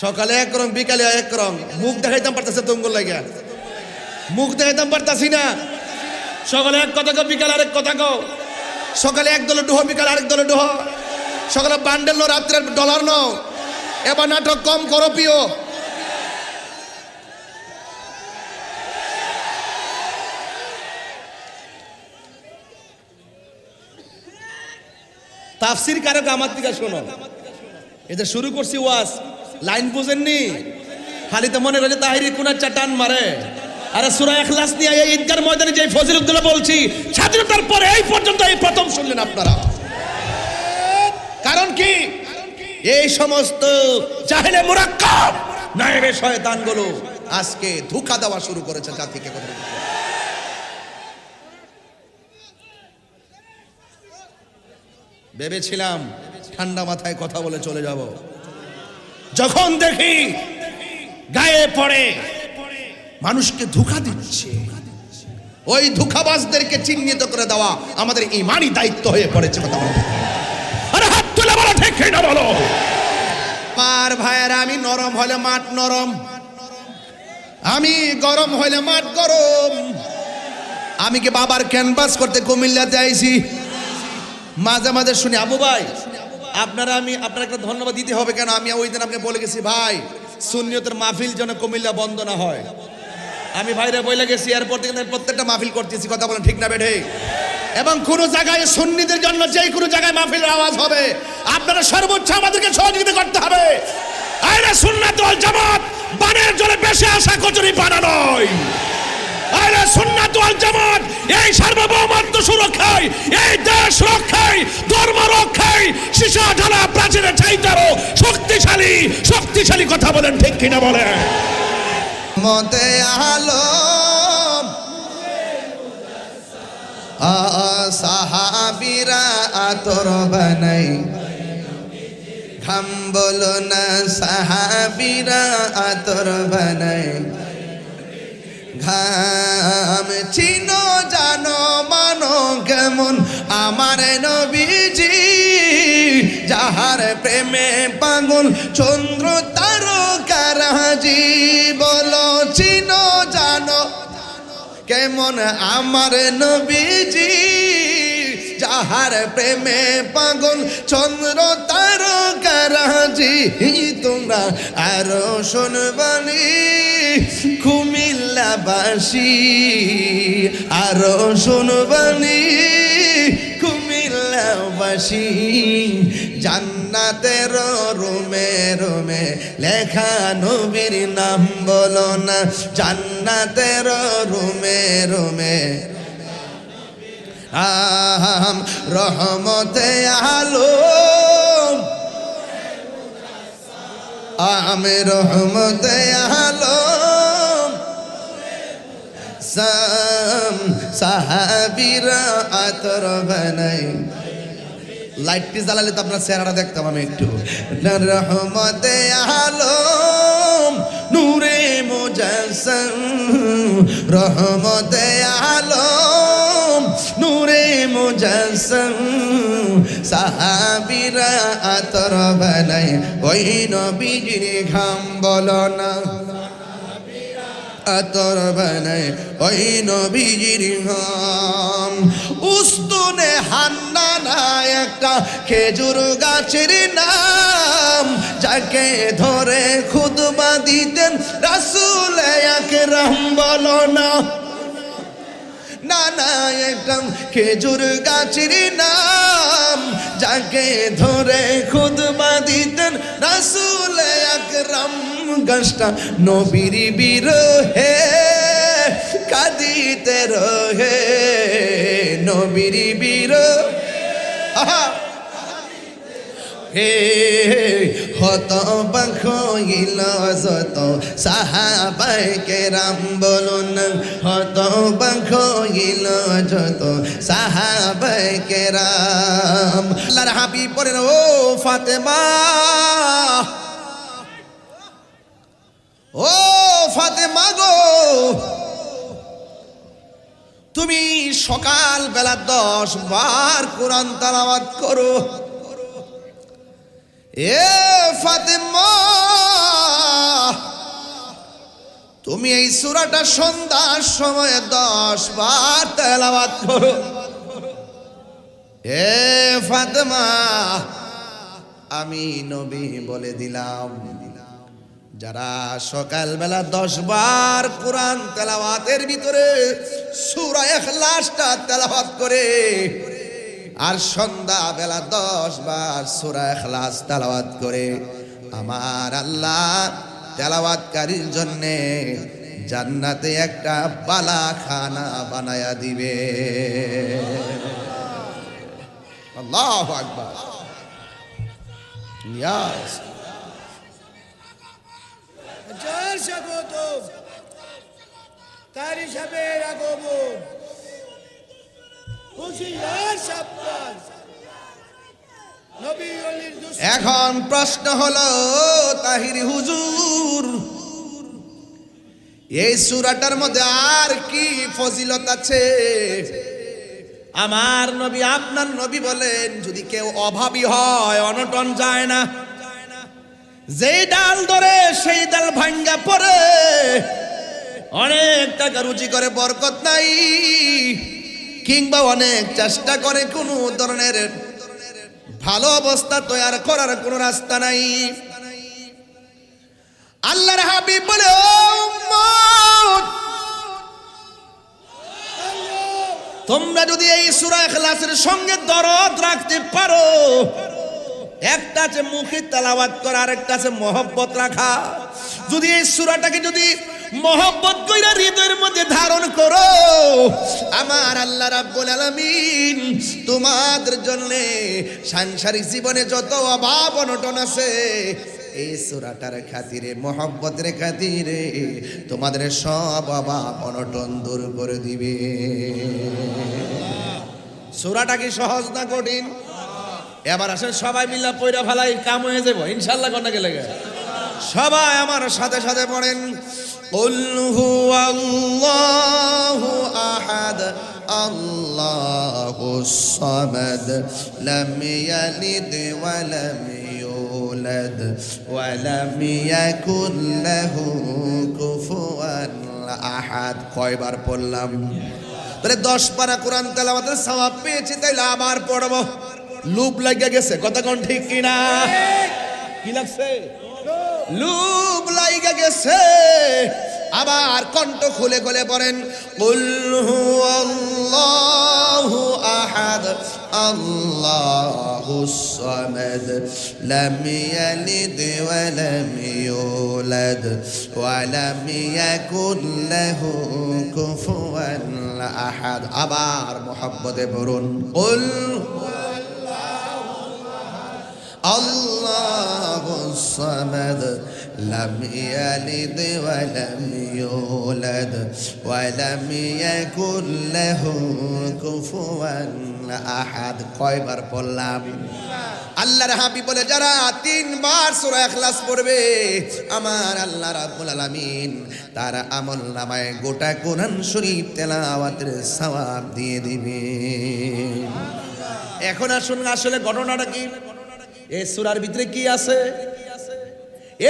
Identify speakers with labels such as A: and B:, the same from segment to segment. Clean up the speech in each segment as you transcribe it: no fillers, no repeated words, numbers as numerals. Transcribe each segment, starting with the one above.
A: সকালে একরকম বিকালে একরকম, মুখ দেখাইতাম পারতেছে তুমগুল লাগা, মুখ দেখাইতাম পারতাছি না। সকালে এক কথা কো, বিকালে আরেক কথা কো। সকালে এক দলে ডুহ, বিকালে আরেক দলে ডুহ। সকালে বান্ডেল নো, রাত্রে ডলার নো। এবার নাটক কম করো প্রিয়। তাফসির কারক আমার থেকে শোনো, এটা শুরু করছি ওয়াজ, লাইন বুঝেননি? খালিতে মনে রয়েছে তাহিরি কোনার চাটান মারে। আরে সূরা ইখলাস নিয়ে এই ঈদগার ময়দানে যে ফজিলতগুলো বলছি, স্বাধীনতার পরে এই পর্যন্ত এই প্রথম শুনলেন আপনারা। কারণ কি? এই সমস্ত জাহেলে মুরাক্কাব নায়েবে শয়তানগুলো আজকে ধোঁকা দেওয়া শুরু করেছে জাতিকে। ভেবেছিলাম ঠান্ডা মাথায় কথা বলে চলে যাব, যখন দেখি গায়ে পড়ে মানুষকে ধোঁকা দিচ্ছে, ওই ধোঁকাবাজদেরকে চিহ্নিত করে দেওয়া আমাদের ইমানি দায়িত্ব হয়ে পড়েছে। কথা বলো, আরে হাত তুলে বলো ঠিক না বলো। পার ভাইয়েরা, আমি নরম হলে মাঠ নরম, আমি গরম হলে মাঠ গরম। আমি কি বাবার ক্যানভাস করতে কুমিল্লাতে আইছি? মাঝে মাঝে শুনি আবু ভাই আপনারা, আমি আপনার একটা ধন্যবাদ দিতে হবে। কেন? আমি ওই দিন আপনি বলে গেছি ভাই সুন্নিয়তের মাহফিল যেন কুমিল্লা বন্ধ না হয়। আমি ভাইরা বলে গেছি, এরপর থেকে প্রত্যেকটা মাহফিল করতেছি। কথা বলেন ঠিক না বেঠে? এবং কোন জায়গায় সুন্নিদের জন্য যেই কোনো জায়গায় মাহফিলের আওয়াজ হবে, আপনারা সর্বোচ্চ আমাদেরকে সহযোগিতা করতে হবে। আরে সুন্নাত ওয়াল জামাত বানের জলে বেশি আসা কচুরি পানা নয়। আরে সুন্নাত ওয়াল জামাত এই সার্বভৌমত্ব সুরক্ষায়, এই দেশ রক্ষায়, ধর্ম রক্ষায় সীসা ঢালা প্রাচীরের চাইতেও শক্তিশালী শক্তিশালী। কথা বলেন ঠিক কিনা বলেন? মতে আলম সাহাবীরা আতর বানাই, ঘাম বলো না সাহাবীরা আতর বানাই। ঘাম চিনো জানো মানো কেমন আমার নবীজি, যাহার প্রেমে পাগল চন্দ্র তারকারাজি। বলো চিনো জানো কেমন আমার নবীজি, যাহার প্রেমে পাগল চন্দ্র তারকারাজি। তোমরা আরো শুনবানি কুমিল্লাবাসী, আরো শুনবানি কুমিল্লাবাসী। জান্নাতের রুমে রুমে লেখা নবীর নাম বলো না, জান্নাতের রুমে রুমে রহমতে আলম, আমি রহমতে আলম। সাহাবীরা আতর বানাই। লাইটটি জ্বালালে তো আপনার চেহারাটা দেখতাম আমি একটু। রহমতে আলম নূরে মুজাসসাম, রহমতে আলম নূরে মুজাসসাম। সাহাবীরা আতর বানাই, ওই নবীজির ঘাম বলো না। আতর বানাই ওই নবীজির ঘাম। উস্তুনে হান্নানা একটা খেজুর গাছের নাম, যাকে ধরে খুতবা দিতেন রাসূল আকরাম। বলো না, নানা একটা খেজুর গাছের নাম, যাকে ধরে খুতবা দিতেন রাসূল আকরাম। গাছটা নবীর বিরহে কাঁদিতে রহে, নবীর বিরহে হে হতবাক হইল যত সাহাবায়ে কেরাম। বলুন হতবাক হইল যত সাহাবায়ে কেরাম। আল্লাহর হাবিব বলেন, ও ফাতেমা, ও ফাতেমা গো, তুমি সকাল বেলা 10 বার কোরআন তেলাওয়াত করো। এ ফাতেমা, তুমি এই সূরাটা সন্ধ্যার সময় 10 বার তেলাওয়াত করো। এ ফাতেমা, আমি নবী বলে দিলাম, যারা সকালবেলা 10 বার কোরআন তেলাওয়াতের ভিতরে সূরা ইখলাসটা তেলাওয়াত করে, আর সন্ধ্যা বেলা 10 বার সূরা ইখলাস তেলাওয়াত করে, আমার আল্লাহ তেলাওয়াতকারীর জন্য জান্নাতে একটা বালাখানা বানায়া দিবে। আল্লাহু আকবার। ইয়াস
B: জয় স্বাগত তার হিসাবে আগমন হুঁশিয়ার সাবধান নবী ওলির দুশ্মন।
A: এখন প্রশ্ন হলো তাহির হুজুর, এই সূরাটার মধ্যে আর কি ফজিলত আছে? আমার নবী, আপনার নবী বলেন, যদি কেউ অভাবী হয় অনটন যায় না, যেই ডাল ধরে সেই ডাল ভাঙ্গা পড়ে, অনেক টাকা রুচি করে বরকত নাই, কিংবা অনেক চেষ্টা করে কোনো ধরনের ভালো অবস্থা তৈরি করার কোনো রাস্তা নাই, আল্লাহর হাবিব বলে, ও উম্মত, তোমরা যদি এই সূরা ইখলাসের সঙ্গে দরদ রাখতে পারো, একটা আছে মুখে তেলাওয়াত করা, আর একটা আছে মহব্বত রাখা, যদি এই সূরাটাকে যদি মহব্বত কইরা হৃদয়ের মধ্যে ধারণ করো, আমার আল্লাহ রাব্বুল আলামিন তোমাদের জন্য সাংসারিক জীবনে যত অভাব অনটন আছে, এই সূরাটার খাতিরে, মহব্বতের খাতিরে তোমাদের সব অভাব অনটন দূর করে দিবে। সূরাটা কি সহজ না কঠিন? এবার আসেন সবাই মিলে পয়রা ফেলাই, কাম হয়ে যাবো ইনশাআল্লাহ। কোনটা গেলে সবাই আমার সাথে সাথে পড়েন, কুল হুয়াল্লাহু আহাদ আল্লাহুস সামাদ লাম ইয়ালিদ ওয়া লাম ইউলাদ ওয়া লাম ইয়াকুল লাহু কুফুয়ান আহাদ। কয়বার পড়লাম? তাহলে 10 পারা কোরআন তেলাওয়াতের সওয়াব পেয়েছি, তাইলে আবার পড়ব। লুপ লাগিয়া গেছে, কথা কোন ঠিক কিনা? কি লাগছে? লুপ লাগিয়া গেছে। আবার কণ্ঠ খুলে খুলে পড়েন, কুল হুয়াল্লাহু আহাদ আল্লাহুস সামাদ লাম ইয়ালিদ ওয়া লাম ইউলাদ ওয়া লাম ইয়াকুল লাহু কুফুয়ান আহাদ। আবার মুহাব্বতে পড়ুন, কুল আল্লাহুস সামাদ লাম ইয়ালিদ ওয়া লাম ইউলাদ ওয়া লাম ইয়াকুল লাহু কুফুয়ান আহাদ। কয়বার পড়লাম? আল্লাহর হাবিব বলে, যারা 3 বার সূরা ইখলাস পড়বে, আমার আল্লাহ রাব্বুল আলামিন তার আমলনামায় গোটা কোরআন শরীফ তেলাওয়াতের সওয়াব দিয়ে দিবে। এখন আসুন, আসলে ঘটনাটা কি? এই সূরার ভিতরে কি আছে?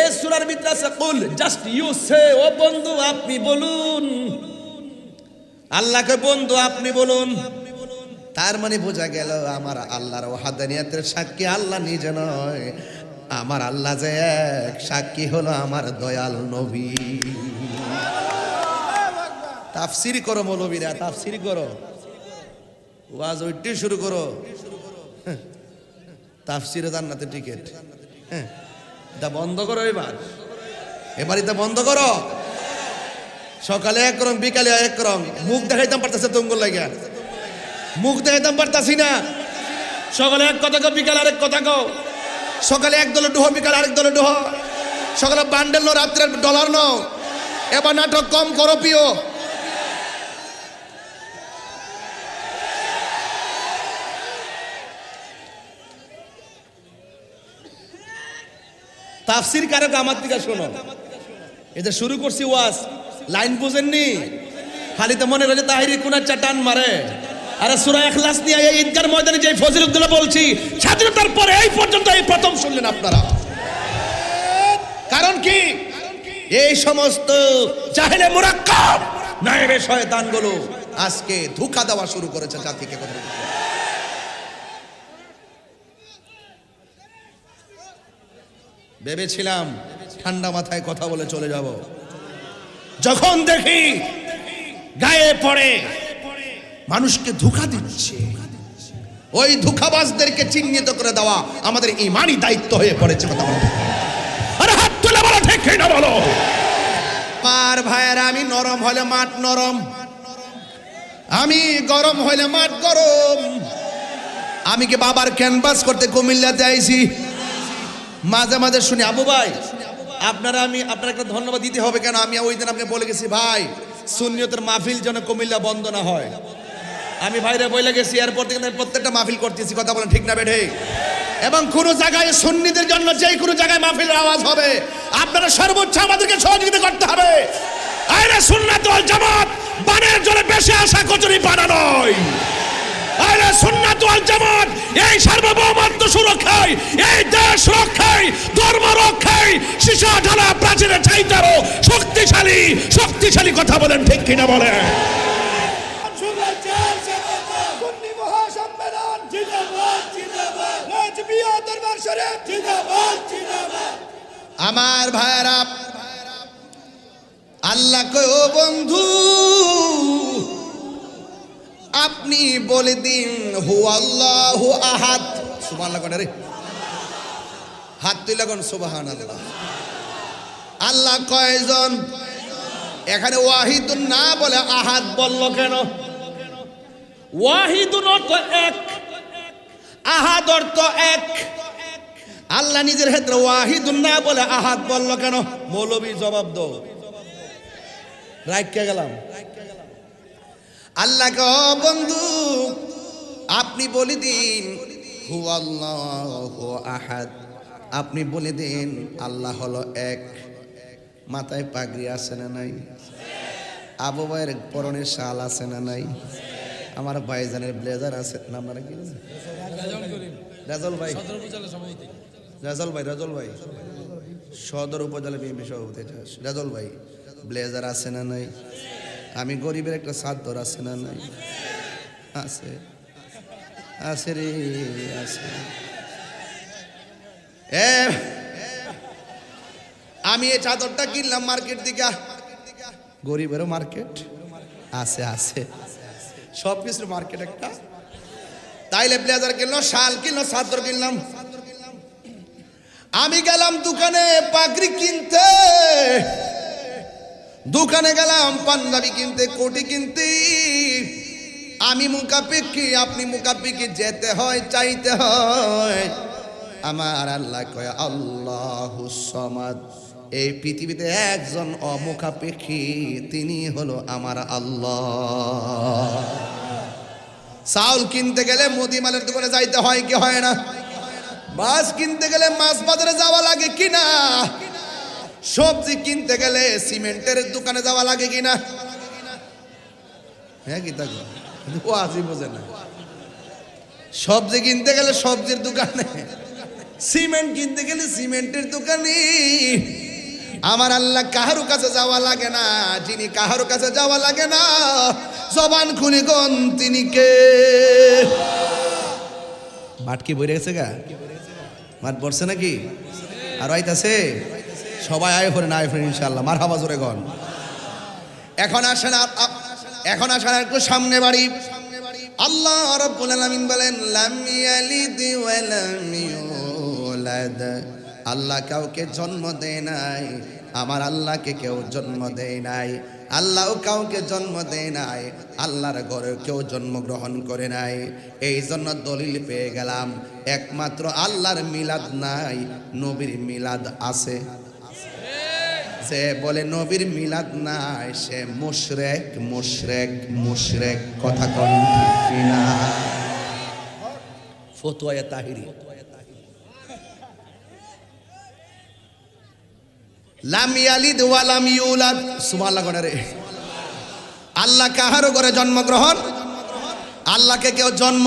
A: এই সূরার ভিতরে আছে কুল, জাস্ট ইউ সে, ও বন্ধু আপনি বলুন, আল্লাহকে বন্ধু আপনি বলুন। তার মানে বোঝা গেল আমার আল্লাহর ওয়াহদানিয়াতের সাক্ষী আল্লাহ নিজে নয়, আমার আল্লাহ যে এক, সাক্ষী হলো আমার দয়াল নবী। তাফসীর করো মৌলবীরা, তাফসীর করো, ওয়াজ ওইটি শুরু করো। তাফসীরে জান্নাতের টিকিট, হ্যাঁ, এটা বন্ধ করো। এবার এটা বন্ধ করো। সকালে এক রং, বিকালে এক রং। মুখ দেখাইতাম পারতেছে তোমগুলো লাগিয়া, মুখ দেখাইতাম পারতাছি না। সকালে এক কথা কো, বিকালে আরেক কথা কো। সকালে এক দলে ডুহ, বিকালে আরেক দলে ডুহ। সকালে বান্ডেল নো, রাত্রে ডলার নো। এবার নাটক কম করো প্রিয়। তাফসীর কারক আমার দিকে শোনো, এটা শুরু করছি ওয়াজ, লাইন বুঝেননি, খালি তো মনে রয়েছে তাহিরি কোনার চাটান মারে। আরে সূরা ইখলাস নিয়ে এই ঈদগার ময়দানে যে ফজিলতগুলো বলছি, স্বাধীনতার পরে এই পর্যন্ত এই প্রথম শুনলেন আপনারা। কারণ কি? এই সমস্ত জাহেলে মুরাক্কাব নায়েবে শয়তানগুলো আজকে ধোঁকা দেওয়া শুরু করেছে জাতিকে। কথা বলতে ভেবেছিলাম ঠান্ডা মাথায় কথা বলে চলে যাব, যখন দেখি গায়ে পড়ে মানুষকে ধোঁকা দিচ্ছে, ওই ধোঁকাবাজদেরকে চিহ্নিত করে দেওয়া আমাদের ইমানি দায়িত্ব হয়ে পড়েছে। কথা বলো, আরে হাত তুলে বলো ঠিক না বলো। আমার ভাইয়েরা, আমি নরম হলে মাঠ নরম, আমি গরম হলে মাঠ গরম। আমি কি বাবার ক্যানভাস করতে কুমিল্লাতে আইছি? মাঝে মাঝে শুনি আবু ভাই আপনার একটা ধন্যবাদ দিতে হবে। কেন? আমি ওই দিন আপনি বলে গেছি ভাই সুন্নিয়তের মাহফিল যেন কুমিল্লা বন্ধ না হয়। আমি ভাইরা বলে গেছি, এরপর থেকে প্রত্যেকটা মাহফিল করতেছি। কথা বলেন ঠিক না বেঠে? এবং কোন জায়গায় সুন্নিদের জন্য যে কোনো জায়গায় মাহফিলের আওয়াজ হবে, আপনারা সর্বোচ্চ আমাদেরকে সহযোগিতা করতে হবে। আরে সুন্নাত ওয়াল জামাত বানের জলে বেশি আসা কচুরি পানা নয়। আরে সুন্নাত ওয়াল জামাত এই সার্বভৌমত্ব সুরক্ষায়, এই দেশ রক্ষায়, ধর্ম রক্ষায় সীসা ঢালা প্রাচীরের চাইতেও শক্তিশালী। কথা বলেন ঠিক কিনা বলেন?
B: সুন্নি মহাসম্মেলন জিন্দাবাদ জিন্দাবাদ, রাজবিয়া দরবার শরীফ জিন্দাবাদ জিন্দাবাদ।
A: আমার ভাইরা, আল্লাহ কয় ও বন্ধু আপনি বলে দিন হু আল্লাহু আহাদ। সুবহানাল্লাহ কোন রে? হাত তুলে কোন সুবহানাল্লাহ। আল্লাহ কয়জন? এখানে ওয়াহিদুন না বলে আহাদ বলল কেন? ওয়াহিদুন অর্থ এক, আহাদ অর্থ এক। আল্লাহ নিজের ক্ষেত্রে ওয়াহিদুন না বলে আহাদ বলল কেন? মৌলবী জবাব দাও, রাইখা গেলাম। আল্লাহকে ও বন্ধু আপনি বলে দিন হু আল্লাহু আহাদ, আপনি বলে দিন আল্লাহ হলো এক। মাথায় পাগড়ি আছে না নাই? আবু ভাইয়ের পরনে শাল আছে না নাই? আমার ভাইজানের ব্লেজার আছে না? আপনারা কি রাজল ভাই, রাজল ভাই সদর উপজেলা বিএনপি সভাপতি রাজল ভাই, ব্লেজার আছে না নাই? আমি গরিবের একটা চাদর আছে না নাই? আছে, আছে রে আছে। আমি এই চাদরটা কিনলাম মার্কেট থেকে। গরিবেরও মার্কেট আছে, আছে সব কিছুর মার্কেট একটা। তাইলে ব্লেজার কিনলো, শাল কিনলো, চাদর কিনলাম। আমি গেলাম দোকানে পাগড়ি কিনতে, দোকানে গেলাম পাঞ্জাবি কিনতে, কোটি কিনতে। আমি মুকাপিকি, আপনি মুকাপিকি, যেতে হয়, চাইতে হয়। আমার আল্লাহ কয় আল্লাহুস সামাদ, এই পৃথিবীতে একজন অমুখাপেক্ষী, তিনি হলো আমার আল্লাহ। চাউল কিনতে গেলে মুদিমালের দোকানে যাইতে হয় কি হয় না? মাছ কিনতে গেলে মাছ বাজারে যাওয়া লাগে কিনা? সবজি কিনতে গেলে সিমেন্টের দোকানে যাওয়া লাগে কিনা? হ্যাঁ কি তা ও আজি বোঝে না। সবজি কিনতে গেলে সবজির দোকানে, সিমেন্ট কিনতে গেলে সিমেন্টের দোকানে। আমার আল্লাহ কাহারো কাছে যাওয়া লাগে না। যিনি কাহারো কাছে যাওয়া লাগে না, জবান খুলে কোন তিনি কে? মাঠ কি বইরে গেছে গা? মাঠ পড়ছে নাকি? আর আইতাছে সবাই আয় করে না আয় ফের ইনশাআল্লাহ মারহাবা জোরে গন। এখন আসেন একটু সামনে বাড়ি। আল্লাহ রাব্বুল আলামিন বলেন লাম ইয়ালিদ ওয়া লাম ইউলাদ, আল্লাহ কাউকে জন্ম দেয় নাই। আমার আল্লাহকে কেউ জন্ম দেয় নাই, আল্লাহও কাউকে জন্ম দেয় নাই। আল্লাহর ঘরে কেউ জন্মগ্রহণ করে নাই। এই জন্য দলিল পেয়ে গেলাম একমাত্র আল্লাহর মিলাদ নাই, নবীর মিলাদ আছে। যে বলে নবীর মিলাদ নাই সে মুশরিক, মুশরিক, মুশরিক। কথা কোন ঠিক না? ফতোয়া তাহিরি। লাম ইয়ালিদ ওয়া লাম ইউলাদ। সুবহানাল্লাহ গনে রে। আল্লাহ কাহারও ঘরে জন্মগ্রহণ, আল্লাহকে কেউ জন্ম,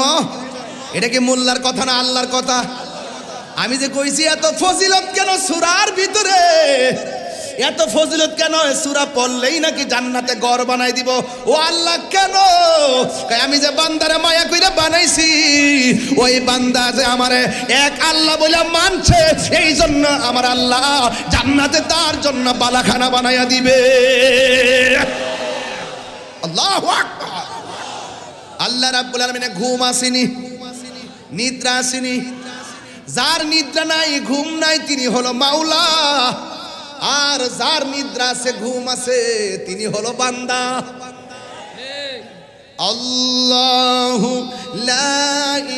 A: এটা কি মোল্লার কথা না আল্লাহর কথা? আমি যে কইছি এত ফজিলত কেন সূরার ভিতরে, এত ফজিলত কেন? সূরা পড়লেই নাকি জান্নাতে ঘর বানাই দিব। ও আল্লাহ কেন? কয় আমি যে বান্দারে মায়া কইরা বানাইছি, ওই বান্দা যে আমারে এক আল্লাহ বলে মানছে, এই জন্য আমার আল্লাহ জান্নাতে তার জন্য বালাখানা বানাইয়া দিবে। আল্লাহু আকবার। আল্লাহ রাব্বুল আলামিনের ঘুম আসেনি, নিদ্রা আসেনি। যার নিদ্রা নাই, ঘুম নাই, তিনি হলো মাওলা। আর যার নিদ্রা আছে, ঘুম আছে, তিনি হলো বান্দা। আল্লাহু লা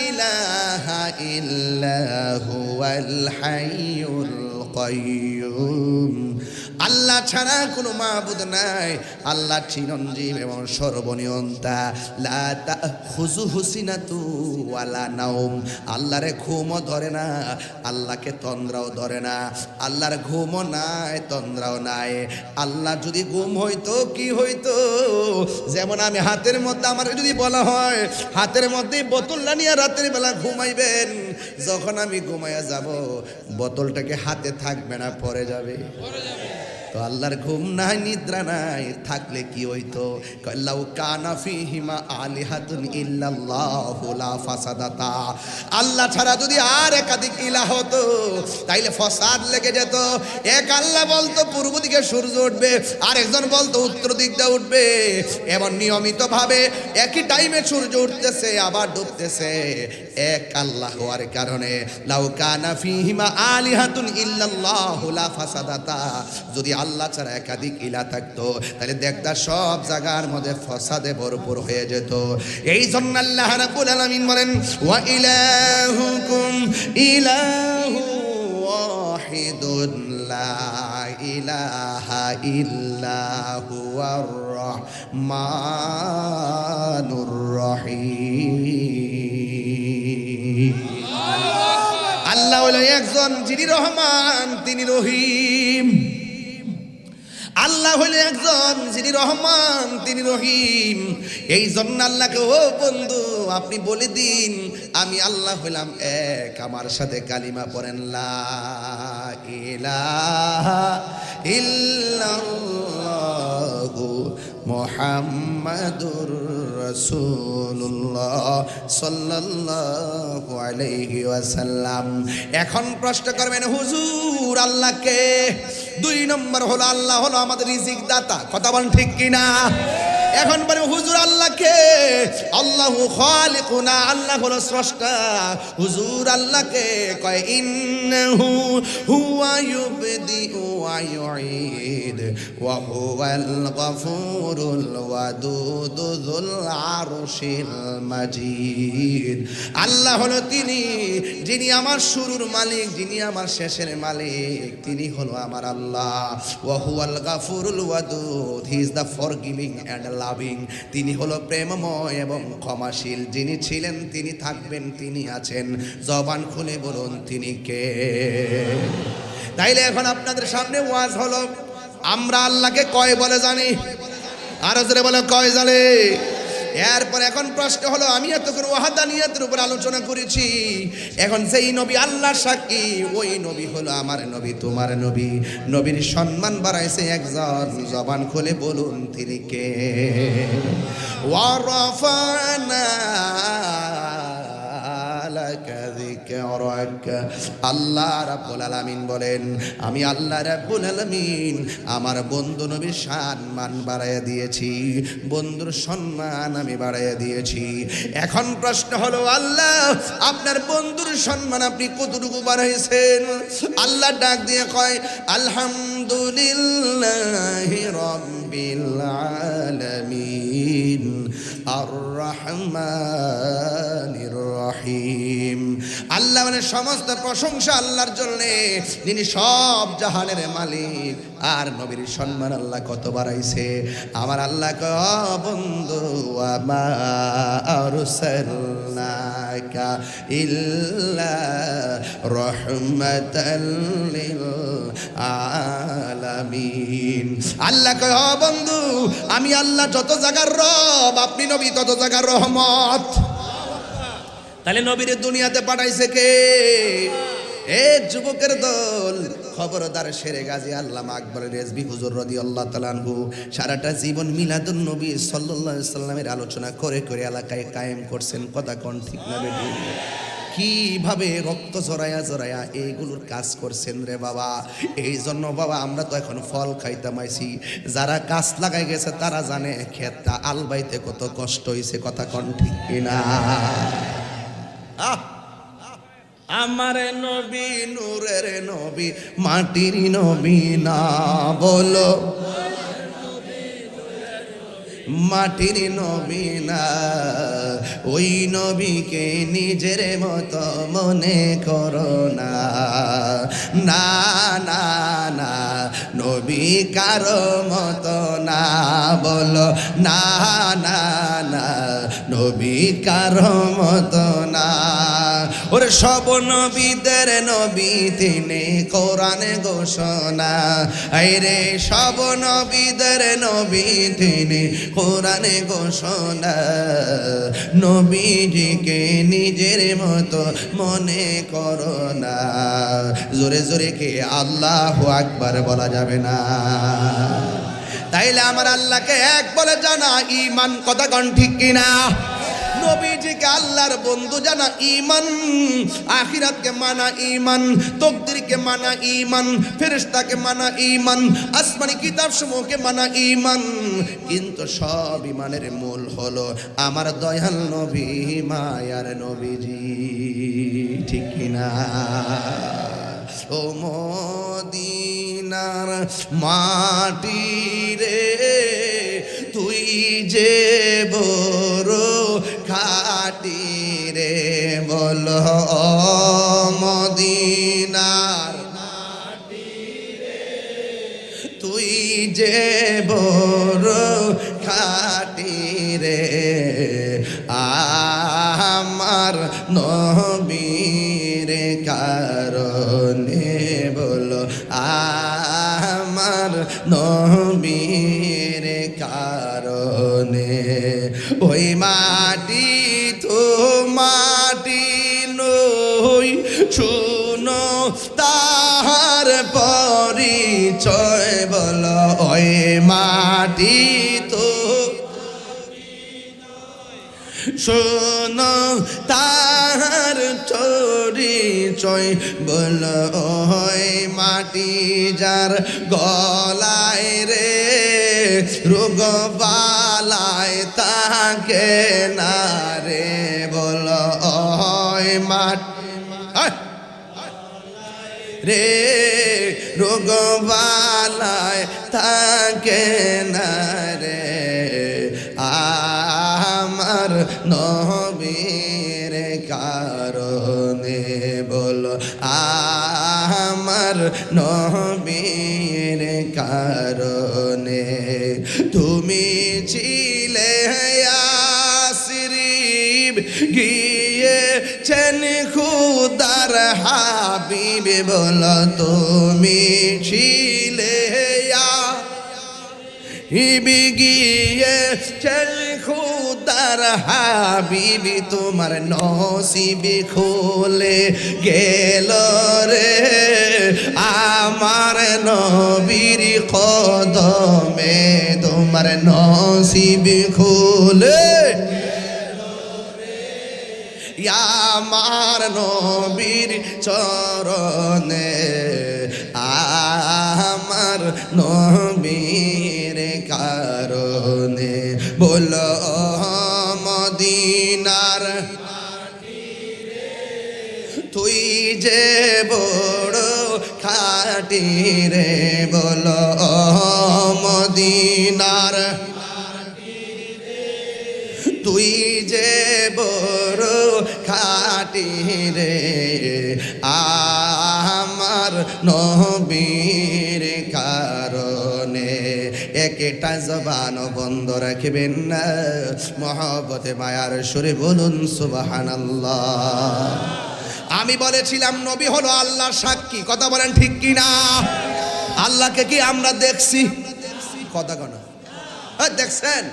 A: ইলাহা ইল্লা হুয়াল হাইয়ুল কাইয়্যুম। আল্লাহ ছাড়া কোনো মাবুদ নাই। আল্লাহ চিরঞ্জীব এবং সর্বনিয়ন্তা। লা তাখুযুহু সিনাতু ওয়ালা নাওম। আল্লাহরে ঘুমও ধরে না, আল্লাহকে তন্দ্রাও ধরে না। আল্লাহর ঘুমও নাই, তন্দ্রাও নাই। আল্লাহ যদি ঘুম হইতো কি হইতো? যেমন আমি হাতের মধ্যে, আমার যদি বলা হয় হাতের মধ্যে বোতলটা নিয়ে রাতের বেলা ঘুমাইবেন, যখন আমি ঘুমাইয়া যাব বোতলটাকে হাতে থাকবে না, পড়ে যাবে। তো আল্লাহর ঘুম নাই, নিদ্রা নাই, থাকলে কি হইতো? লাউ কানা ফীহিমা আলিহাতুন ইল্লাল্লাহু লা ফাসাদাতা। আল্লাহ ছাড়া যদি আর একাধিক ইলাহ হতো তাইলে ফসাদ লেগে যেত। এক আল্লাহ বলতো পূর্ব দিকে সূর্য উঠবে, আর একজন বলতো উত্তর দিক দিয়ে উঠবে। এমন নিয়মিত ভাবে একই টাইমে সূর্য উঠতেছে আবার ডুবতেছে। এক আল্লাহ হওয়ার কারণে লাউ কানা ফীহিমা আলিহাতুন ইল্লাল্লাহু লা ফাসাদাতা। যদি আল্লাহ ছাড়া একাধিক ইলা থাকতো তাহলে দেখতা সব জায়গার মধ্যে ফসাদে ভরপুর হয়ে যেত। এই জন্য আল্লাহ রাব্বুল আলামিন বলেন, ওয়া ইলাহুকুম ইলাহু ওয়াহিদুন লা ইলাহা ইল্লা হুয়ার রহমানুর রহিম। আল্লাহ হলো একজন, যিনি রহমান, তিনি রহিম। আল্লাহ হলো একজন, যিনি রহমান, তিনি রহিম। এই জন্য আল্লাহকে, ও বন্ধু আপনি বলে দিন আমি আল্লাহ হইলাম এক। আমার সাথে কালিমা পড়েন, লা ইলাহা ইল্লাল্লাহু মুহাম্মাদুর রাসূলুল্লাহ সাল্লাল্লাহু আলাইহি ওয়াসাল্লাম। এখন প্রশ্ন করবেন, হুজুর আল্লাহকে? 2 নম্বর হলো আল্লাহ হলো আমাদের রিজিক দাতা। কথা বলেন ঠিক কিনা? এখন বলে হুজুর আল্লাহকে? আল্লাহু খালিকুনা, আল্লাহ হলো স্রষ্টা। হুজুর আল্লাহকে কয় ইন্নাহু হুয়া ইউবদিউ ওয়া ইউঈদ ওয়া হুয়াল গফুরুল ওয়াদুদ যুল আরশিল মাজিদ। আল্লাহ হলো তিনি, যিনি আমার শুরুর মালিক, যিনি আমার শেষের মালিক, তিনি হলো আমার আল্লাহ। ওয়া হুয়াল গফুরুল ওয়াদুদ, he is the forgiving and loving. তিনি হলো প্রেমময় এবং ক্ষমাশীল। যিনি ছিলেন, তিনি থাকবেন, তিনি আছেন। জবান খুলে বলুন তিনি কে? তাইলে এখন আপনাদের সামনে ওয়াজ হলো, আমরা আল্লাহকে কয় বলে জানি? আরো জোরে বলে কয় জানে? এরপর এখন প্রশ্ন হলো, আমি এতক্ষণ ওয়াহাদানিয়াতের উপর আলোচনা করেছি। এখন যেই নবী আল্লাহর সাক্ষী, ওই নবী হলো আমার নবী, তোমার নবী। নবীর সম্মান বাড়াইছে একজন। জবান খুলে বলুন তিনি কে? ওয়ারাফানা লাকা যিকরাক। আল্লাহ রাব্বুল আলামিন বলেন, আমি আল্লাহ রাব্বুল আলামিন আমার বন্ধু নবীর সম্মান বাড়াইয়া দিয়েছি, বন্ধুর সম্মান আমি বাড়াইয়া দিয়েছি। এখন প্রশ্ন হলো, আল্লাহ আপনার বন্ধুর সম্মান আপনি কতটুকু বাড়াইছেন? আল্লাহ ডাক দিয়ে কয়, আলহামদুলিল্লাহি রাব্বিল আলামিন আর রহমানির রহিম। আল্লাহ মানে সমস্ত প্রশংসা আল্লাহর জন্য, যিনি সব জাহানের মালিক। আর নবীর সম্মান আল্লাহ কত বাড়াইছে? আমার আল্লাহ কয়, বন্ধু আমা আরসালনাকা ইল্লা রাহমাতাল লিল আলামিন। আল্লাহ কয়, বন্ধু আমি আল্লাহ যত জায়গার রব, আপনি নবী তত জায়গার রহমত। তাহলে নবীর দুনিয়াতে পাঠাইছে কে? এ যুবকের দল, খবরদার শেরে গাজী আল্লামা আকবর রেজভী হুজুর রাদিয়াল্লাহু তাআলা আনহু সারাটা জীবন মিলাদুন নবী সাল্লাল্লাহু আলাইহি সাল্লামের আলোচনা করে করে এলাকায় কায়েম করছেন। কথা কোন ঠিক না বেঠিক? কিভাবে রক্ত জড়ায়া জড়ায়া এইগুলোর কাজ করছেন রে বাবা। এই জন্য বাবা আমরা তো এখন ফল খাইতাম আইছি, যারা গাছ লাগাই গেছে তারা জানে ক্ষেতটা আলবাইতে কত কষ্ট হয়েছে। কথা কোন ঠিক কিনা? আমার নবী নূরের নবী মাটির নবী না বলো, মাটির নবী না, ওই নবীকে নিজের মতো মনে করো না। না না না, নবী কারো মতো না বলো, না না না, নবী কারো মতো না। ওরে সব নবীদের নবী তিনি, কোরআন ঘোষণা। আইরে সব নবীদের নবী তিনি, কোরআনে ঘোষণা। নবীজিকে নিজের মতো মনে করো না। জোরে জোরে কে আল্লাহু আকবার বলা যাবে না? তাইলে আমার আল্লাহকে এক বলে জানা ঈমান। কথা কোন ঠিক কিনা? নবীজিকে আল্লাহর বন্ধু জানা ঈমান, আখিরাতকে মানা ঈমান, তাকদীরকে মানা ঈমান, ফেরেশতাকে মানা ঈমান, আসমানি কিতাব সমূহকে মানা ঈমান। কিন্তু সব ঈমানের মূল হলো আমার দয়াল নবী, মায়ার নবীজি। ঠিক কিনা? ও মদিনার মাটি রে, তুই যে বড় খাটি রে, বলো মদিনার মাটি রে, তুই যে বড় খাটি রে, আমার নবীর কারণে, বলো আমার নবীর কারণে। ওই মাটি তো মাটি নই, শুনো তাহার পরিচয়, বলো ওই মাটি তো শোনো তাহার পরিচয়, বলো ওই মাটি যার গলায় রে রোগ বালায় তাকে না রে, বলো ওই মাটি রে রোগ বালায় তাকে না রে, আমার নবীর কারণে, বলো আমার নবীর কারণে। তুমি ছিলে ইয়াসরিব, গিয়েছেন খুদার হাবিব, বলো তুমি ছিলে ইবি গিয়েছেন খুদার হাবিবি, তোমার নসিবি খুলে গেল রে আমার নবীর কদমে, তোমার নসিবি খুলে আমার নবীর চরণে, আমার নবীর কারণে, বলো মদিনার তুই যে বড় খাটি রে, বলো মদিনার তুই যে বড় খাটি রে, আমার নবীর কারণে। একটা জবান বন্ধ রাখবেন না, মহব্বতে মায়ার সুরে বলুন সুবহানাল্লাহ। আমি বলেছিলাম নবী হলো আল্লাহর সাক্ষী। কথা বলেন ঠিক কি না? আল্লাহকে কি আমরা দেখছি? কথা কনা দেখছেন?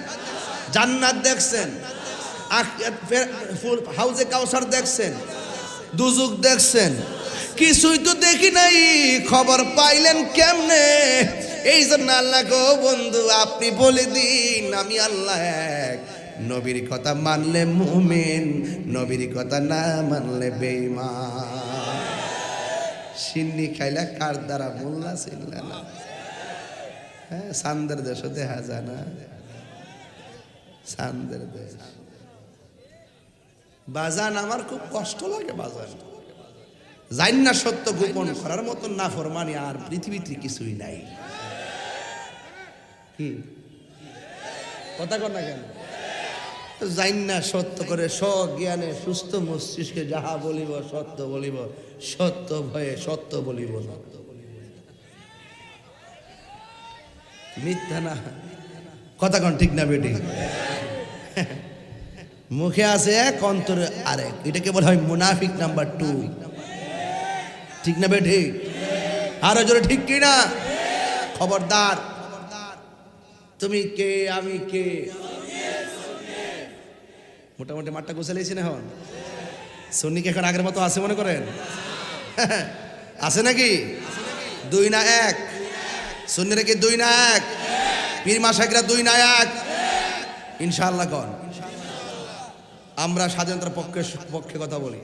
A: জান্নাত দেখছেন, হাউজে কাউসার দেখছেন, দুজুক দেখছেন, কিছুই তো দেখি নাই, খবর পাইলেন কেমনে? এই জন্য আল্লাহ গো বন্ধু আপনি বলে দিন আমি আল্লাহ এক। নবীর কথা মানলে মুমিন, নবীর কথা না মানলে বেঈমান। সিন্নি খাইলা কার দ্বারা মোল্লা চিনলা না। হ্যাঁ, সান্দের দেশ দেখা যায় না, সান্দের দেশ। বাজান আমার খুব কষ্ট লাগে বাজান, জানি না সত্য গোপন করার মতন না ফরমানি আর পৃথিবীতে কিছুই নাই। কি কথা কর না কেন? জানি না সত্য করে স্বজ্ঞানে সুস্থ মস্তিষ্কে যাহা বলিব সত্য বলিব, সত্য ভয়ে সত্য বলিব না, মিথ্যা না। কথা কন ঠিক না বেটি? মুখে আছে এক, অন্তরে আরেক। এটাকে বলা হয় মুনাফিক নাম্বার 2। ঠিক না বেটি? আরো জোরে ঠিক কি না? খবরদার, তুমি কে আমি কে। মোটামুটি মাঠটা গুছালেছি না? এখন সুন্নিকে এখন আগের মতো আছে মনে করেন? আছে নাকি? 2 না 1? সুন্নিরা কি 2 না 1? পীর মাশায়েখরা 2 না 1? ইনশাআল্লাহ কোন? আমরা স্বাধীনতার পক্ষে কথা বলি,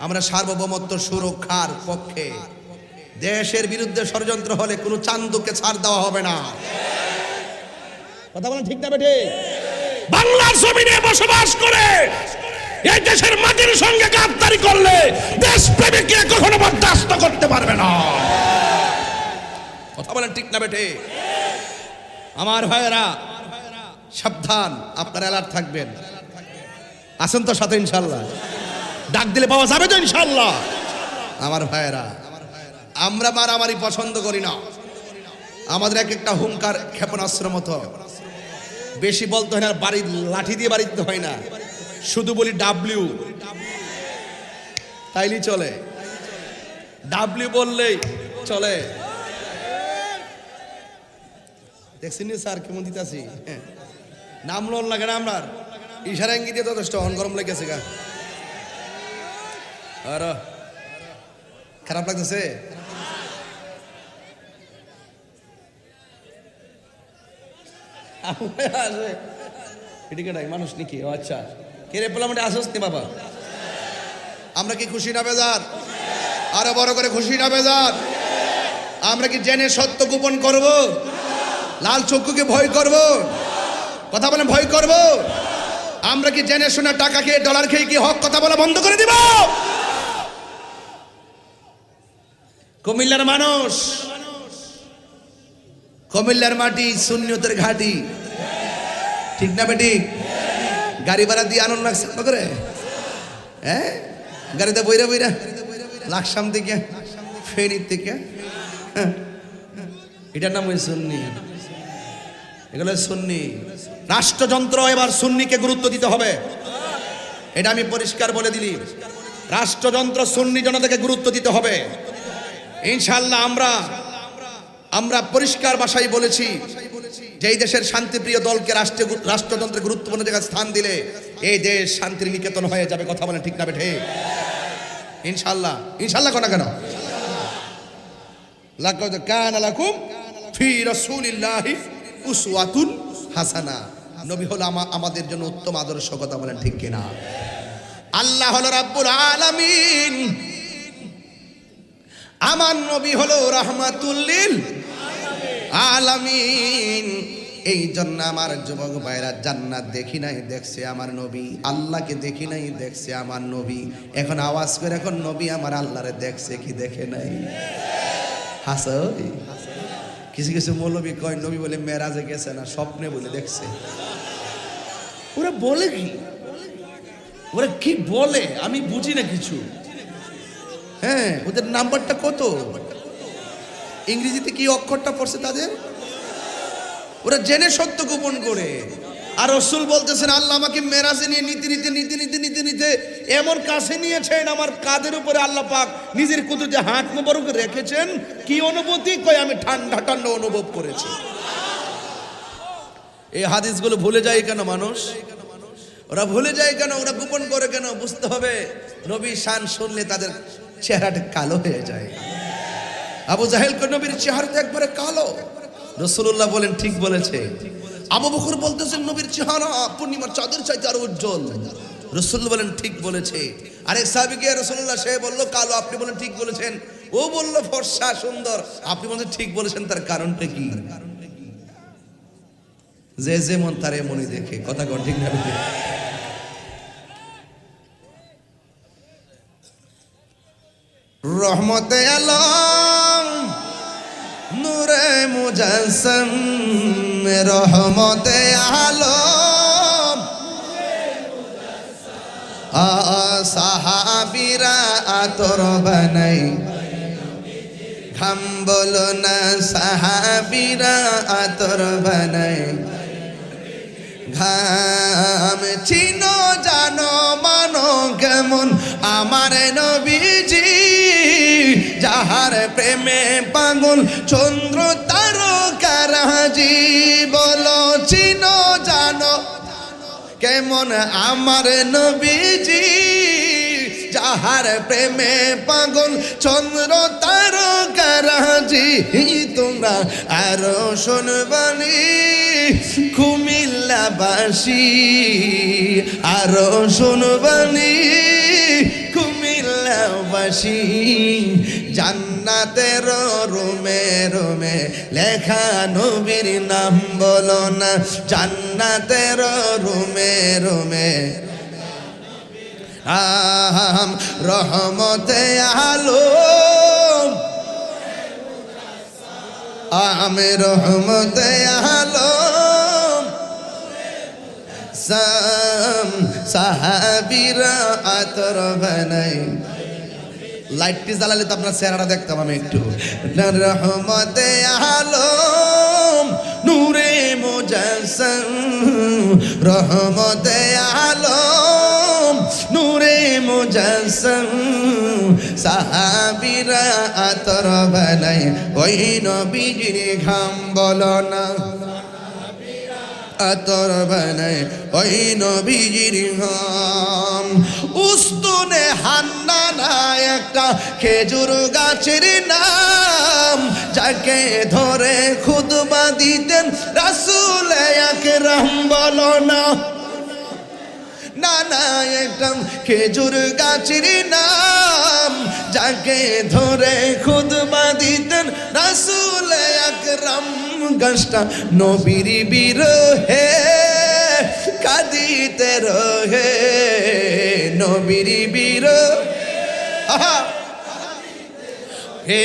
A: আমরা সার্বভৌমত্ব সুরক্ষার পক্ষে। দেশের বিরুদ্ধে ষড়যন্ত্র হলে কোনো চান্দুকে ছাড় দেওয়া হবে না। কথা বলেন ঠিক না বেঠে? বাংলার জমিনে বসবাস করে এই দেশের মাটির সঙ্গে গাদ্দারি করলে দেশপ্রেমিককে কখনো বরদাস্ত করতে পারবে না। কথা বলেন ঠিক না বেঠে? আমার ভাইয়েরা সাবধান, আপনারা অ্যালার্ট থাকবেন। আসেন তো সাথে ইনশাআল্লাহ? ডাক দিলে পাওয়া যাবে তো ইনশাআল্লাহ? আমার ভাইয়েরা, আমরা মারামারি পছন্দ করি না। আমাদের এক একটা হুঙ্কার ক্ষেপণাস্ত্র মতো, বেশি বলতে হয় না, বাড়ি লাঠি দিয়ে বাড়ি দিতে হয় না, শুধু বলি ডাব্লিউ, তাইলেই চলে। ডাব্লিউ বললেই চলে। দেখছেন স্যার কেমন দিতেছি? নাম লোন লাগে না, আমরা ইশারা ইঙ্গিত দিয়ে যথেষ্ট। অন গরম লেগেছে গা, আর খারাপ লাগতেছে? এদিকে নাই মানুষ নাকি? আচ্ছা, কে রে বললাম আসস নি বাবা? আমরা কি খুশি না বেজার? আরো বড় করে খুশি না বেজার? আমরা কি জেনে সত্য গোপন করব? লাল চক্ষুকে ভয় করব? কথা বলেন ভয় করব? আমরা কি জেনে শুনে টাকা খেয়ে ডলার খেয়ে কি হক কথা বলা বন্ধ করে দিব? কুমিল্লার মানুষ, কুমিল্লার মাটি সুন্নিয়তের ঘাটি। ঠিক না বেটি? গাড়ি ভাড়া দিয়ে আনন্দ লাগছে করে, হ্যাঁ, গাড়িতে বইরা বইরা লাকসাম থেকে ফেনীর থেকে, এটার নাম ওই সুন্নি। এগুলো সুন্নি। রাষ্ট্রযন্ত্র এবার সুন্নিকে গুরুত্ব দিতে হবে, এটা আমি পরিষ্কার বলে দিলি। রাষ্ট্রযন্ত্র সুন্নি জনতাকে গুরুত্ব দিতে হবে ইনশাআল্লাহ। আমরা পরিষ্কার ভাষায় বলেছি যে এই দেশের শান্তিপ্রিয় দলকে রাষ্ট্রযন্ত্রের গুরুত্বপূর্ণ জায়গায় স্থান দিলে এই দেশ শান্তির নিকেতন হয়ে যাবে। কথা বলেন ঠিক না বেঠে? ইনশাআল্লাহ। ইনশাআল্লাহ কোনা কেন? লাকাদ কানা লাকুম ফি রাসূলিল্লাহি উসওয়াতুন হাসানা। নবী হলো আমাদের জন্য উত্তম আদর্শ। কথা বলেন ঠিক কিনা? আল্লাহ হলো রাব্বুল আলামিন, আমার নবী হলো রাহমাতুল লিল আলামিন। এই জন্য আমার যুবক ভাইরা জান্নাত দেখি নাই, দেখছে আমার নবী। আল্লাহকে দেখি নাই, দেখছে আমার নবী। এখন আওয়াজ করে এখন নবী আমার আল্লাহরে দেখছে কি দেখে নাই? হাসো। কিছু কিছু মৌলবী কয় নবী বলে মেরাজে গেছে না, স্বপ্নে বলে দেখছে। ওরা বলে কি? ওরা কি বলে আমি বুঝি না কিছু। হ্যাঁ, ওদের নাম্বারটা কত? ইংরেজিতে কি অক্ষরটা পড়ছে তাদের? ওরা জেনে সত্য গোপন করে। আর রাসূল বলতেছেন আল্লাহ আমাকে মেরাজে নিয়ে নিতে এমন কাছে নিয়েছেন, আমার কাঁধের উপরে আল্লাহ পাক নিজের কুদরতে হাত মোবারক রেখেছেন। কি অনুভূতি? কই আমি ঠান্ডা ঠান্ডা অনুভব করেছি। এই হাদিসগুলো ভুলে যায় কেন মানুষ? ওরা ভুলে যায় কেন? ওরা গোপন করে কেন? বুঝতে হবে নবী শান শুনলে তাদের চেহারাটা কালো হয়ে যায়। আবু জাহেল কো নবীর চেহারাটা একবারে কালো। রাসূলুল্লাহ বলেন ঠিক বলেছে। আবু বকর বলতেছেন নবীর চেহারা পূর্ণিমার চাঁদের চাইতে আরো উজ্জ্বল। রাসূল বলেন ঠিক বলেছে। আরেক সাহাবী গিয়ে রাসূলুল্লাহ সে বলল কালো, আপনি বলেন ঠিক বলেছেন। ও বলল ফর্সা সুন্দর, আপনি বলেন ঠিক বলেছেন, তার কারণটা কি? যে যেমন তার এমনই দেখে, কথা কোন ঠিক না? রহমতে আলম নূরে মুজাসসম, রহমতে আলম সাহাবীরা আতর বানাই, ঘাম বলো না সাহাবীরা আতর বানাই, ঘাম চিনো জানো মানো কেমন আমার নবীজি, যাহার প্রেমে পাগল চন্দ্র তারকারাজি, বলো চিনো জানো কেমন আমার নবীজি, যাহার প্রেমে পাগল চন্দ্র তারকারাজি। তোমরা আরো শুনবানি কুমিল্লাবাসী, আরো শুনবানি কুমিল্লাবাসী, জান্নাতের রুমে রুমে লেখা নবীর নাম বলো না, জান্নাতের রুমে রুমে রহমতে আলম, আমি রহমতে আলম, সাহাবীরা আতর বানাই। লাইটটি জ্বালালে তো আপনার চেহারাটা দেখতাম আমি একটু। রহমতে আলম নূরে মুজাসসম, রহমতে আলম নূরে মুজাসসম, সাহাবীরা আতর বানাই, ওই নবীজির ঘাম বলো না আতর বানাই, ওই নবীজির ঘাম। উস্তুনে হান্নানা একটা খেজুর গাছের নাম, যাকে ধরে খুতবা দিতেন রাসূল আকরাম বলো না, নানা একটা খেজুর গাছের নাম, যাকে ধরে খুতবা দিতেন রাসূল আকরাম। গাছটা নবীর বিরহে কাঁদিতে রহে, নবীর বিরহে হে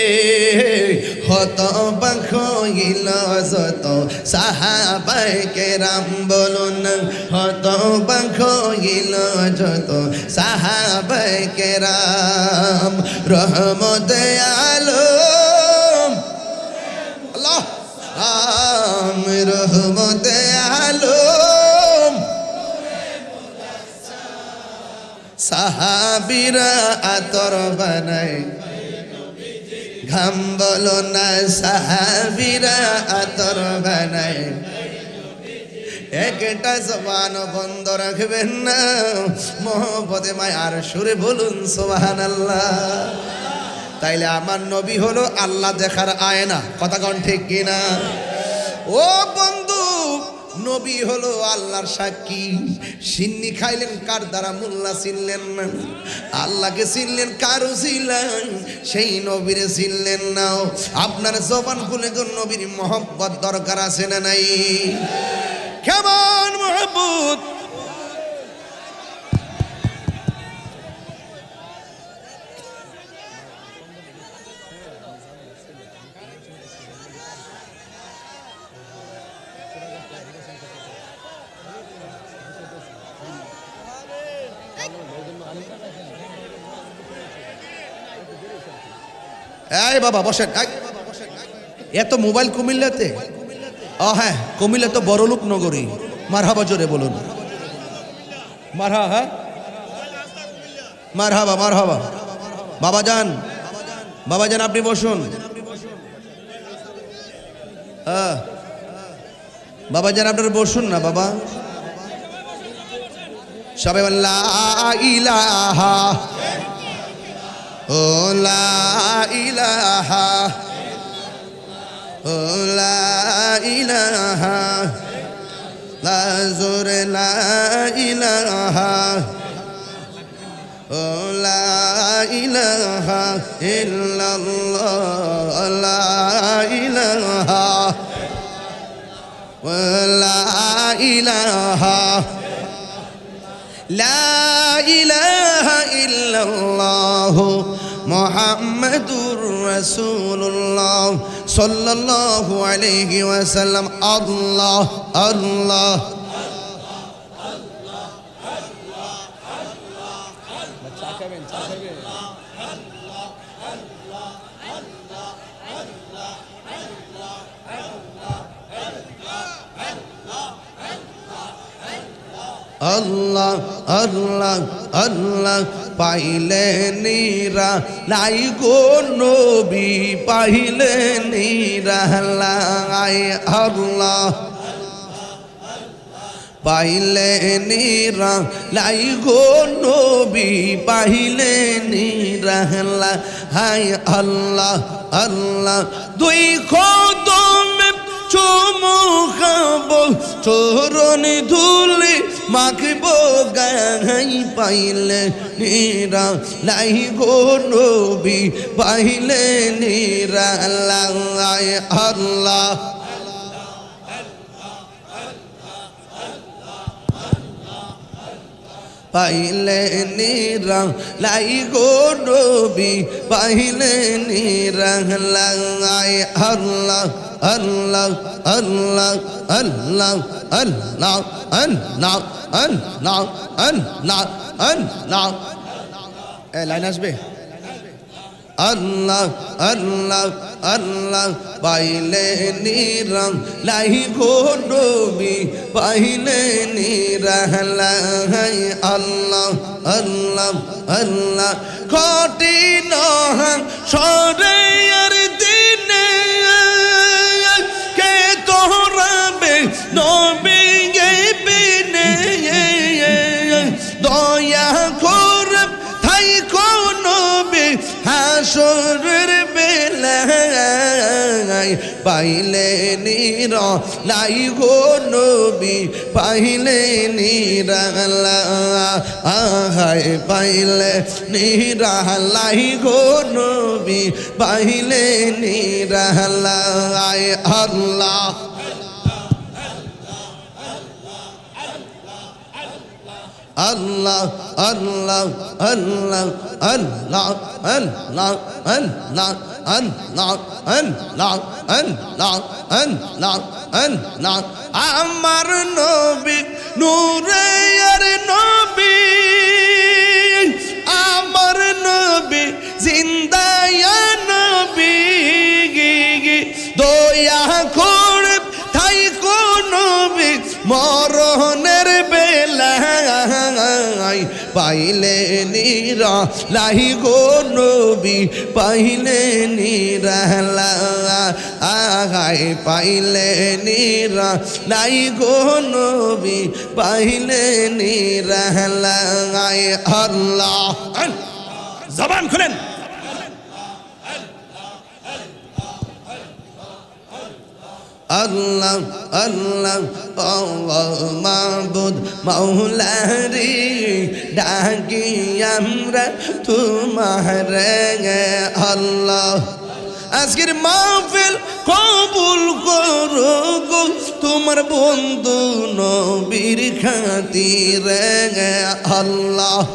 A: হত বাখ হইল যত সাহাবায়ে কেরাম বলুন, হত বাখ হইল যত সাহাবায়ে কেরাম, রহমতে আলম আল্লাহ রহমতে আলম, সাহাবীরা আতর বানাই, ঘাম বলো না সাহাবীরা আতর বানাই। একটা জবান বন্ধ রাখবেন না, মোহব্বতে মায়ার সুরে বলুন সুবহানাল্লাহ। তাইলে আমার নবী হলো আল্লাহ দেখার আয়না, কথা কোন ঠিক কিনা? ও বন্ধু, নবী হলো আল্লাহর সাক্ষী। সিন্নি খাইলেন কার দ্বারা? মোল্লা চিনলেন না। আল্লাহকে চিনলেন কার উসিলায়? সেই নবীরে চিনলেন না। আপনার জবান খুলে কোন নবীর মহব্বত দরকার আছে না নাই? কেমন মহব্বত? এই বাবা বসেন। এত মোবাইল কুমিল্লাতে? হ্যাঁ, কুমিল্লা তো বড়লোক নগরী। মারহাবা জোরে বলুন মারহাবা। হ্যাঁ মারহাবা মারহাবা। বাবাজান, বাবাজান আপনি বসুন। হ্যাঁ বাবাজান আপনারা বসুন না বাবা। সবাই লা ইলাহা ও লা ইলাহা ও লা ইলাহা লা জোরে লা ইলাহা ও লা ইলাহা ইল্লাল্লাহ লা ইলাহা ও লা ইলাহা লা ইলাহা ইল্লাল্লাহ মুহাম্মাদুর রাসূলুল্লাহ সাল্লাল্লাহু আলাইহি ওয়াসাল্লাম আল্লাহ আল্লাহ আল্লাহ আল্লাহ আল্লাহ পাইলে নিরা লাই গো নবী পাইলে নিরা লাই আল্লাহ পাইলে নিরা লাই গো নবী পাইলে নিরা লাই আল্লাহ আল্লাহ দুই কদমে চুমু খাবো চরণ ধুলি মাখবো গাই পাইলে নিরা লাই গো নবী পাইলে নিরা লাই আল্লাহ পাইলে নিরা লাই গো নবী পাইলে নিরা লাই আল্লাহ আল্লাহ আল্লাহ আল্লাহ আল্লাহ আল্লাহ আল্লাহ আল্লাহ আল্লাহ এ লাইন আসবে আল্লাহ আল্লাহ আল্লাহ পাইলে নিরা লাই গো নবী পাইলে নিরা লাই আল্লাহ আল্লাহ আল্লাহ কঠিন সরেয়ার দিনে কে তোরাবে নবী বিনে দয়া করে থাই কোন হাসরের বেলায় পাইলে নিরা লাই গো নবী পাইলে নিরা লাই পাইলে নিরা লাই গো নবী পাইলে নিরা লাই আল্লাহ আল্লাহ আল্লাহ আল্লাহ আল্লাহ আল্লাহ আল্লাহ আল্লাহ আল্লাহ আল্লাহ আল্লাহ আল্লাহ আমার নবী নূরে আর নবী আমার নবী জিন্দা ইয়া নবী দয়া করে তাই কোন নবী মরণের বেলায় পাইলে নিরা লাই গো নবী পাইলে নিরা লাই পাইলে নিরা লাই গো নবী পাইলে নিরা লাই আল্লাহ জবান খুলেন আল্লাহ আল্লাহ মাবুদ মৌলারি ডাকি আমরা তোমার আল্লাহ আজকের মাহফিল কবুল করো গো তোমার বন্ধু নবীর খাতিরে আল্লাহ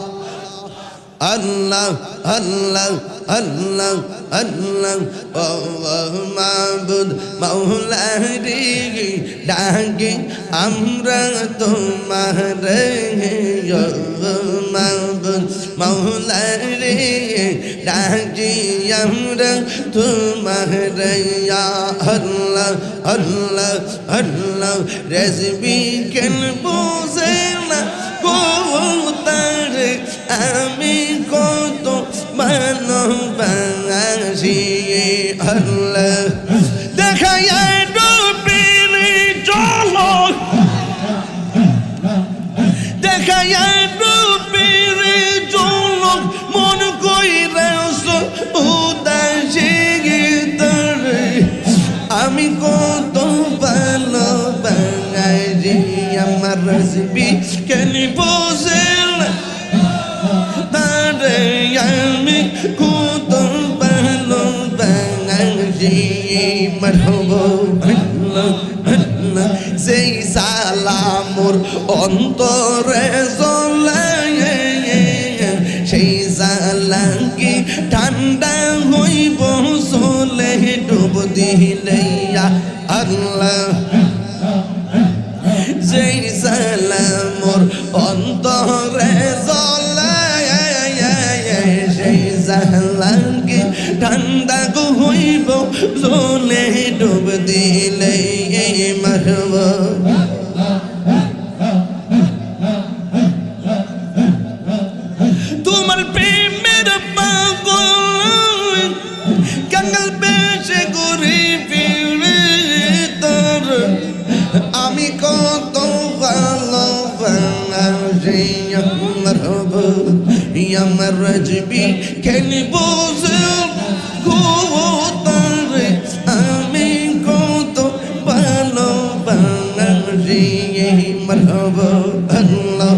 A: আল্লাহ আল্লাহ আল্লাহ আল্লাহ মাবুদ মৌলারি ডাকি আমরা তোমার মাবুদ মৌলারি ডাকি আমরা তোমার আল্লাহ আল্লাহ আল্লাহ রেজবি কেন বুঝে না কোতারে আমি কত ভালোবাসি আল্লাহ দেখায় ডুবির চলো দেখায় ডুবির চলো মন কইরা আমার রাজবি কেন বোঝেন তারে আমি কত ভালোবাসি মারহাবা সেই সালামুর অন্তরে জ্বলে সেই জালাঙ্গি ঠান্ডা হইব চলে ডুব দিলে আল্লাহ সেই সালামুর অন্তরে জ্বলে সেই জালাঙ্গি ঠান্ডা হইব চলে ডুব দিলে মারহাবা তোমার প্রেমের পাগল কাঙ্গাল বেশে ঘুরে ফিরে তোর আমি কত ভালোবাসি আমার রাজবি কেন বোঝে তারে আমি কত ভালোবাসি মারহাবা আল্লাহ